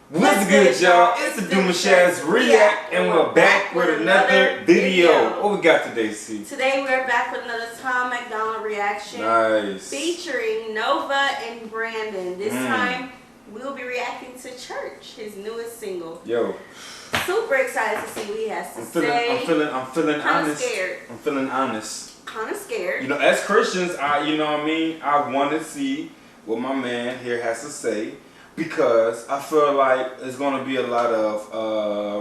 What's good, y'all? It's the Demouchets REACT, and we're back with another video. What we got today, C? Today we're back with another MacDonald reaction. Nice. Featuring Nova and Brandon. This time we'll be reacting to Church, his newest single. Yo. Super excited to see what he has to say. I'm feeling honest. Scared. I'm feeling honest. Kind of scared. You know, as Christians, you know what I mean? I want to see what my man here has to say. Because I feel like it's going to be a lot of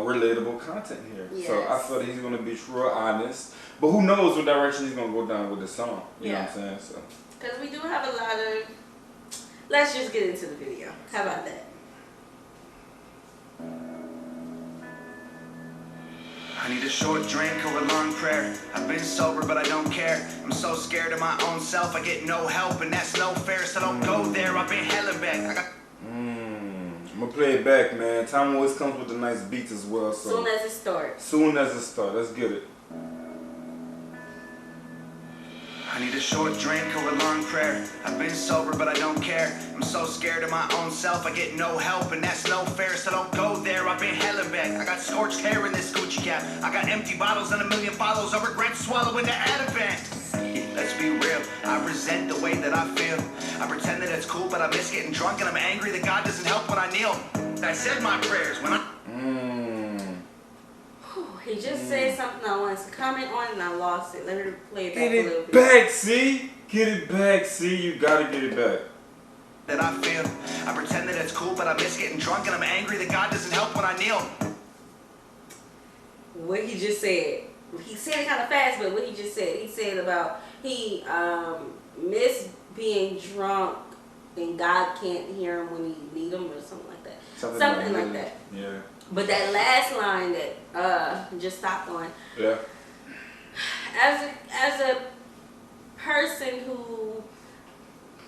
relatable content here. Yes. So I feel that he's going to be real honest. But who knows what direction he's going to go down with the song. You know what I'm saying? So. Because we do have a lot of... Let's just get into the video. How about that? I need a short drink or a long prayer. I've been sober but I don't care. I'm so scared of my own self. I get no help and that's no fair. So don't go there. I've been hella back. I got... I'm gonna play it back, man. Time always comes with the nice beats as well. So soon as it starts. Soon as it starts. Let's get it. I need a short drink or a long prayer. I've been sober but I don't care. I'm so scared of my own self. I get no help and that's no fair. So don't go there. I've been hella back. I got scorched hair in this Gucci cap. I got empty bottles and a million follows. I regret swallowing the Ativan. Let's be real, I resent the way that I feel. I pretend that it's cool, but I miss getting drunk and I'm angry that God doesn't help when I kneel. I said my prayers when I... He just said something I wanted to comment on and I lost it. Let me play it back a little bit. Get it back, see? Get it back, see? You gotta get it back. That I feel. I pretend that it's cool, but I miss getting drunk and I'm angry that God doesn't help when I kneel. What he just said. He said it kind of fast, but what he just said. He said about he miss being drunk and God can't hear him when he need him or something like that. Something like that. Yeah. But that last line that just stopped on. Yeah. As a person who,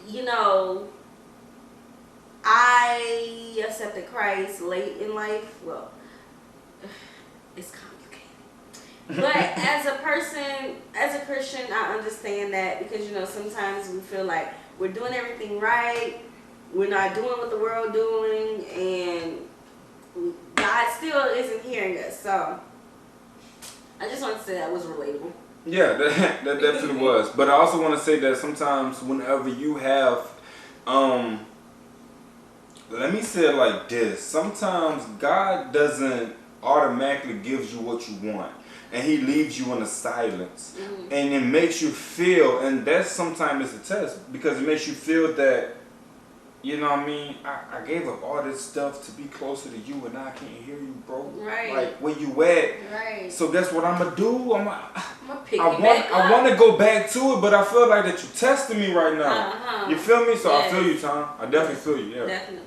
you know, I accepted Christ late in life. Well, it's complicated. But as a person, as a Christian, I understand that because, you know, sometimes we feel like we're doing everything right. We're not doing what the world doing. And God still isn't hearing us. So I just want to say that was relatable. Yeah, that definitely was. But I also want to say that sometimes whenever you have, let me say it like this. Sometimes God doesn't automatically give you what you want. And he leaves you in a silence. And it makes you feel, and that's sometimes it's a test, because it makes you feel that, you know what I mean, I gave up all this stuff to be closer to you and now I can't hear you, bro. Right. Like, where you at? Right. So guess what I'm going to do? I'm gonna pick you back up. I want to go back to it, but I feel like that you're testing me right now. You feel me? So yes. I feel you, Tom. I definitely feel you, yeah. Definitely.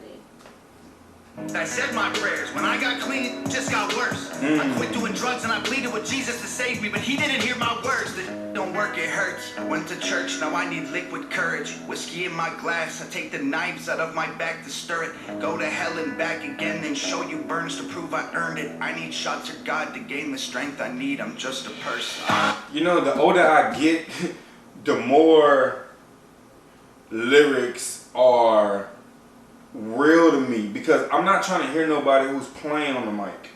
I said my prayers. When I got clean, it just got worse. I quit doing drugs and I pleaded with Jesus to save me, but he didn't hear my words. That don't work, it hurts. I went to church, now I need liquid courage. Whiskey in my glass, I take the knives out of my back to stir it. Go to hell and back again, then show you burns to prove I earned it. I need shots of God to gain the strength I need. I'm just a person. You know, the older I get, the more lyrics are real to me, because I'm not trying to hear nobody who's playing on the mic.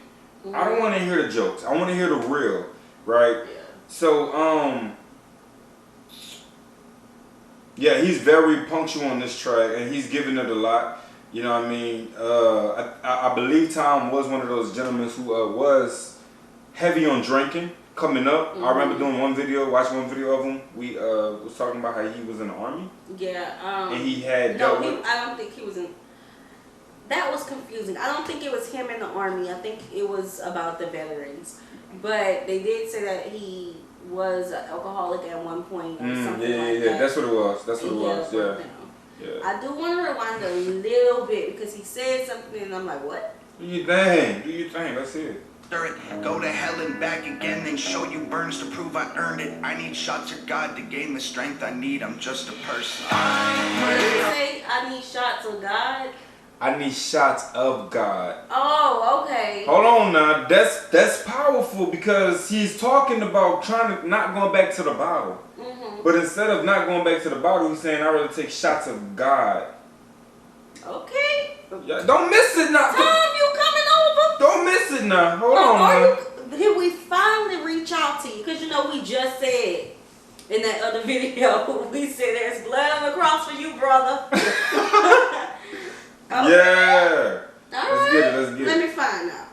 I don't want to hear the jokes. I want to hear the real, right? Yeah. So yeah, he's very punctual on this track and he's giving it a lot. You know what I mean? I believe Tom was one of those gentlemen who was heavy on drinking coming up. I remember doing watching one video of him. We was talking about how he was in the army. Yeah. And he had I don't think he was in. That was confusing. I don't think it was him in the army. I think it was about the veterans. But they did say that he was an alcoholic at one point or something like that. Yeah, that's what it was. That's what it was. Yeah. I do want to rewind a little bit because he said something and I'm like, what? Do your thing. Do your thing. Let's hear it. Go to hell and back again, then show you burns to prove I earned it. I need shots of God to gain the strength I need. I'm just a person. What did he say? I need shots of God? I need shots of God. Oh, okay. Hold on now. That's powerful because he's talking about not going back to the bottle. But instead of not going back to the bottle, he's saying, I'd rather take shots of God. Okay. Yeah, don't miss it now. Tom, now. Hold on now. Here we finally reach out to you because you know we just said in that other video we said there's blood on the cross for you, brother. Okay. Yeah. All let's right. get it. Let's get Let it. me find out.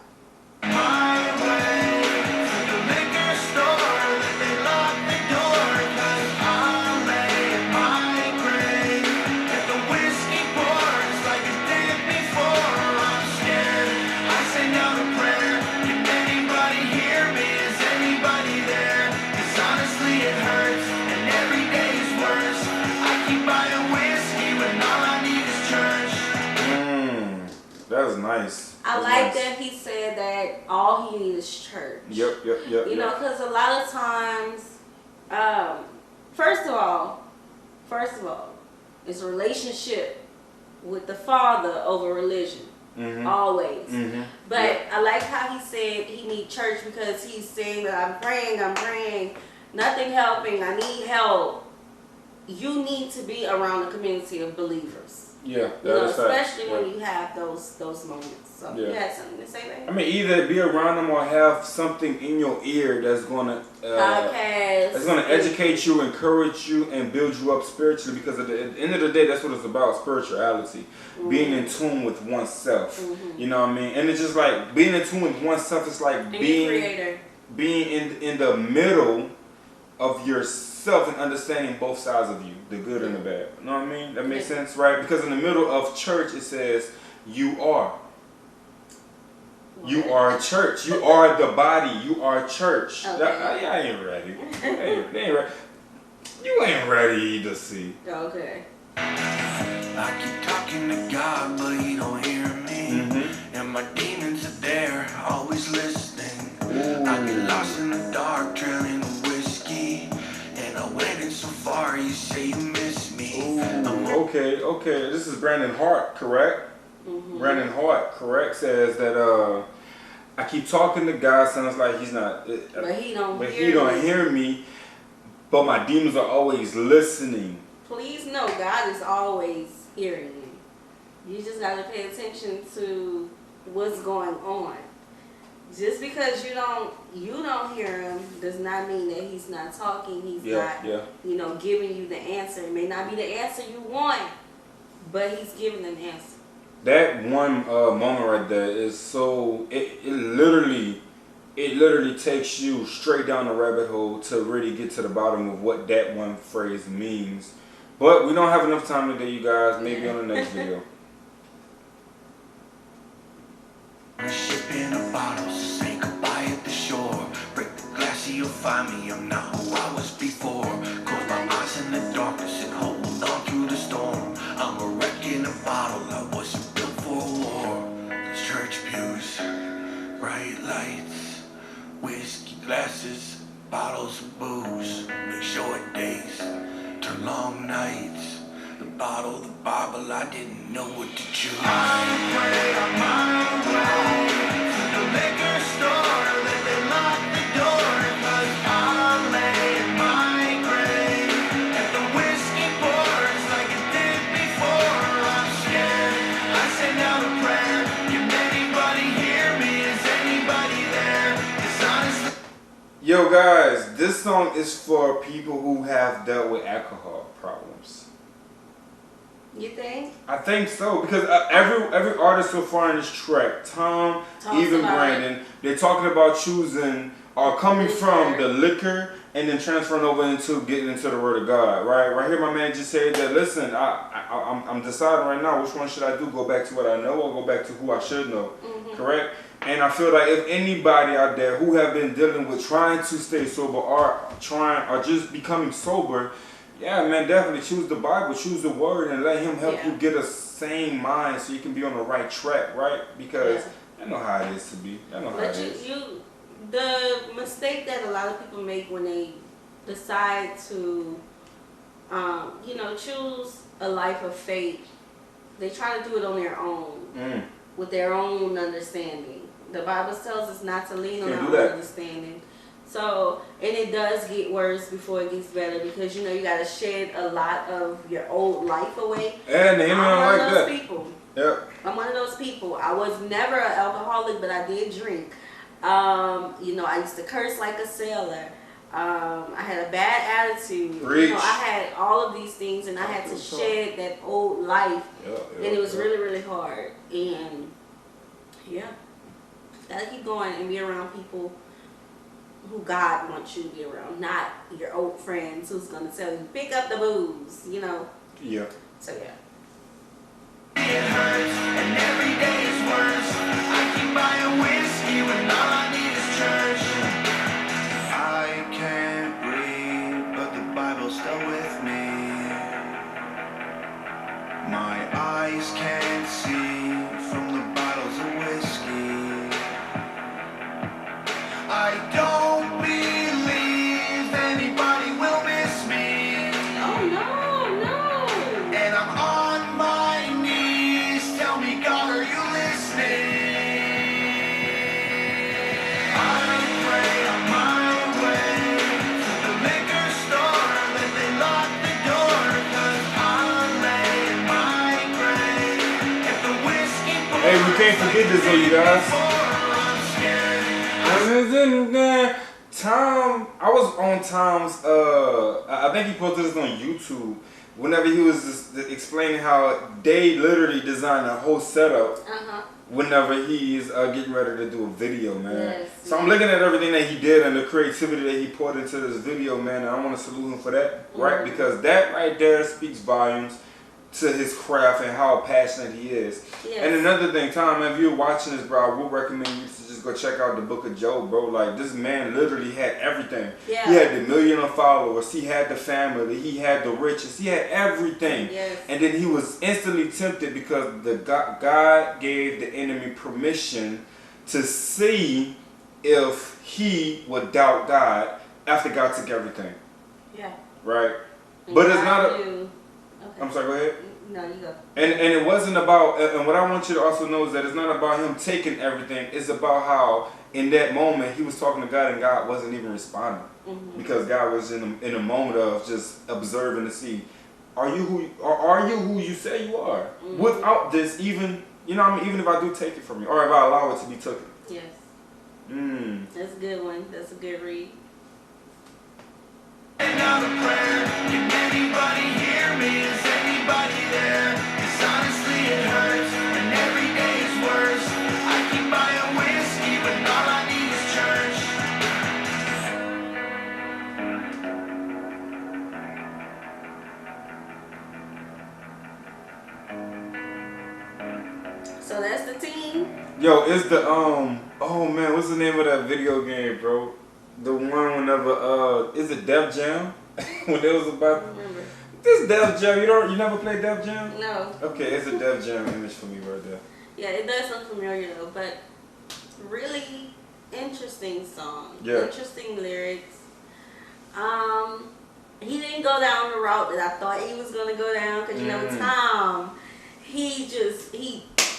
That was nice. I like that he said that all he needs is church. Yep. You know, because a lot of times, first of all, it's a relationship with the Father over religion. Always. But I like how he said he needs church because he's saying that I'm praying, nothing helping, I need help. You need to be around a community of believers. Yeah, you know, especially when you have those moments. So you had something to say, baby? I mean, either be around them or have something in your ear that's gonna educate you, encourage you, and build you up spiritually. Because at the end of the day, that's what it's about: spirituality, being in tune with oneself. You know what I mean? And it's just like being in tune with oneself. It's like being in the middle of yourself and understanding both sides of you, the good and the bad. You know what I mean? That makes sense, right? Because in the middle of church, it says, you are. You are a church. You are the body. You are church. Okay. I ain't ready. They ain't ready. You ain't ready to see. Okay. I keep talking to God, but he don't hear me. And my demons are there, always listening. I get lost in the dark, drowning in whiskey. And I went in so far, you say you miss me. Okay. This is Brandon Hart, correct? Brandon Hart, correct, says that I keep talking to God, sounds like he's not. But he don't hear me. But my demons are always listening. Please know God is always hearing you. You just gotta pay attention to what's going on. Just because you don't hear him does not mean that he's not talking. He's not, you know, giving you the answer. It may not be the answer you want, but he's giving an answer. That one moment right there is so it literally takes you straight down the rabbit hole to really get to the bottom of what that one phrase means. But we don't have enough time today, you guys. Maybe on the next video. Ship in a bottle, so say goodbye at the shore. Break the glass so you'll find me, I'm not who I was before. Close my eyes in the darkness and hold on through the storm. I'm a wreck in a bottle, I wasn't built for a war. There's church pews, bright lights, whiskey glasses, bottles of booze. Make short days, turn long nights. The bottle, the Bible, I didn't know what to choose. I pray on my way to the liquor store that they lock the door, 'cause I'll lay in my grave and the whiskey pours like it did before. I'm scared, I send out a prayer. Can anybody hear me? Is anybody there? 'Cause honestly, Yo guys, this song is for people who have dealt with alcohol problems. You think? I think so, because every artist so far in this track, Tom, even Brandon, they're talking about choosing or coming from the liquor and then transferring over into getting into the Word of God. Right here, my man just said that. Listen, I'm deciding right now which one should I do. Go back to what I know or go back to who I should know. Correct? And I feel like if anybody out there who have been dealing with trying to stay sober or just becoming sober, yeah, man, definitely choose the Bible, choose the Word, and let Him help you get a sane mind so you can be on the right track, right? Because I know how it is to be. I know how it is. The mistake that a lot of people make when they decide to, you know, choose a life of faith, they try to do it on their own, with their own understanding. The Bible tells us not to lean on our own understanding. So, and it does get worse before it gets better because, you know, you got to shed a lot of your old life away. And I'm one like of those that. people. Yep. I'm one of those people. I was never an alcoholic, but I did drink. You know, I used to curse like a sailor. I had a bad attitude. Preach. You know, I had all of these things, and I had to shed that old life, and it was really, really hard. And yeah, gotta keep going and be around people who God wants you to be around, not your old friends who's gonna tell you pick up the booze. You know. Yeah. So yeah. It hurts, and every day is worse. I keep buying whiskey when all I need is church. I can't breathe, but the Bible's still with me. My eyes can't see from the bottles of whiskey. I don't believe anybody will miss me. Oh no, no. And I'm on my knees. Tell me, God, are you listening? I pray on my way to the liquor store that they lock the door, 'cause I'll lay in my grave if the whiskey pours. Hey, we can't forget this though, you guys. I'm scared. Tom, I was on Tom's, I think he posted this on YouTube, whenever he was just explaining how they literally designed a whole setup whenever he's getting ready to do a video, man. Yes, so I'm looking at everything that he did and the creativity that he poured into this video, man, and I want to salute him for that, right? Because that right there speaks volumes to his craft and how passionate he is. Yes. And another thing, Tom, if you're watching this, bro, I would recommend you to just go check out the Book of Job, bro. Like, this man literally had everything. Yeah. He had the 1 million followers. He had the family. He had the riches. He had everything. Yes. And then he was instantly tempted because God gave the enemy permission to see if he would doubt God after God took everything. Yeah. Right? But it's not a... Okay. I'm sorry, go ahead. No, you go. And it wasn't about, and what I want you to also know is that it's not about him taking everything. It's about how in that moment he was talking to God and God wasn't even responding because God was in a moment of just observing to see, are you who you say you are? Without this, even you know what I mean, even if I do take it from you, or if I allow it to be taken. Yes. That's a good one. That's a good read. Not a prayer. Can anybody hear me? Is anybody there? 'Cause honestly it hurts, and every day is worse. I keep buying whiskey, but all I need is church. So that's the team. Yo, it's the oh man, what's the name of that video game, bro? The one whenever is it Def Jam? When it was about Remember. this Def Jam, you never played Def Jam? No. Okay, it's a Def Jam image for me right there. Yeah, it does look familiar though, but really interesting song. Yeah. Interesting lyrics. He didn't go down the route that I thought he was gonna go down, because you know Tom, he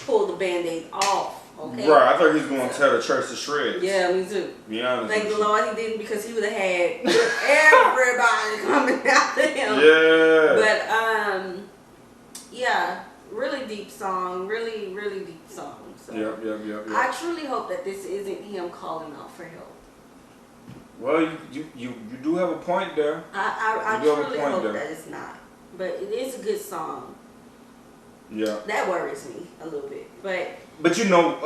pulled the Band-Aid off. Okay. Right, I thought he was going to tear the church to shreds. Yeah, me too. Be honest. Thank with the you. Lord he didn't, because he would have had everybody coming after him. Yeah. But yeah, really deep song, really, really deep song. So Yep. I truly hope that this isn't him calling out for help. Well, you do have a point there. I You do have a truly point hope there. that it's not. But it is a good song. Yeah. That worries me a little bit. But you know,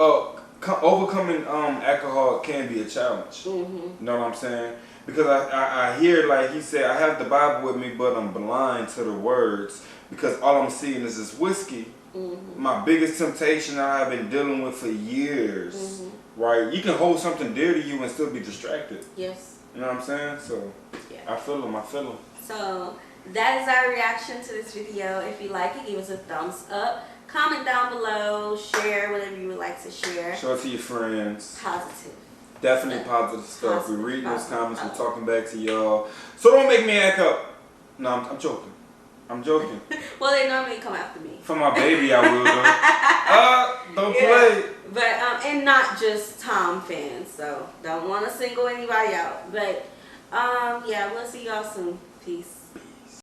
overcoming alcohol can be a challenge. You know what I'm saying? Because I hear, like he said, I have the Bible with me, but I'm blind to the words because all I'm seeing is this whiskey. My biggest temptation that I've been dealing with for years. Right? You can hold something dear to you and still be distracted. Yes. You know what I'm saying? So Yeah. I feel him. So that is our reaction to this video. If you like it, give us a thumbs up. Comment down below. Share whatever you would like to share. Show it to your friends. Positive. Definitely positive stuff. Positive, We're reading those positive, comments. We're positive. talking back to y'all. So don't make me act up. No, I'm joking. I'm joking. Well, they normally come after me. For my baby, I will. Don't play. But and not just Tom fans. So don't want to single anybody out. But yeah, we'll see y'all soon. Peace.